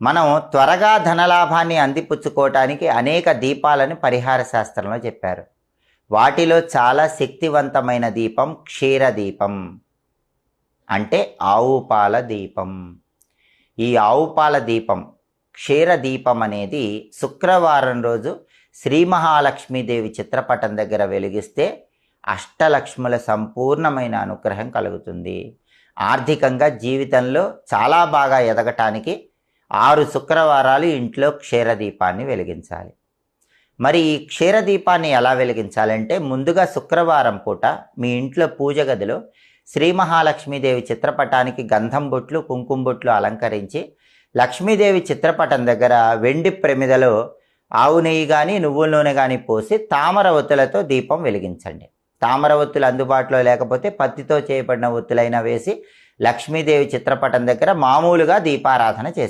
మనం త్వరగా ధనలాభాన్ని అందిపుచ్చుకోవటానికి అనేక దీపాలను పరిహార శాస్త్రంలో చెప్పారు. వాటిలో చాలా శక్తివంతమైన దీపం క్షీరదీపం, అంటే ఆవు పాల దీపం. ఈ ఆవు పాల దీపం, క్షీరదీపం అనేది శుక్రవారం రోజు శ్రీ మహాలక్ష్మీదేవి చిత్రపటం దగ్గర వెలిగిస్తే అష్టలక్ష్ముల సంపూర్ణమైన అనుగ్రహం కలుగుతుంది. ఆర్థికంగా జీవితంలో చాలా బాగా ఎదగటానికి 6 శుక్రవారాలు ఇంట్లో క్షీరదీపాన్ని వెలిగించాలి. మరి ఈ క్షీరదీపాన్ని ఎలా వెలిగించాలంటే, ముందుగా శుక్రవారం పూట మీ ఇంట్లో పూజ గదిలో శ్రీ మహాలక్ష్మీదేవి చిత్రపటానికి గంధం బొట్లు, కుంకుమ బొట్లు అలంకరించి లక్ష్మీదేవి చిత్రపటం దగ్గర వెండి ప్రమిదలో ఆవు నెయ్యి కానీ నువ్వుల నూనె కానీ పోసి తామర ఒత్తులతో దీపం వెలిగించండి. తామర ఒత్తులు అందుబాటులో లేకపోతే పత్తితో చేయబడిన ఒత్తులైనా వేసి లక్ష్మీదేవి చిత్రపటం దగ్గర మామూలుగా దీపారాధన చేసుకోండి.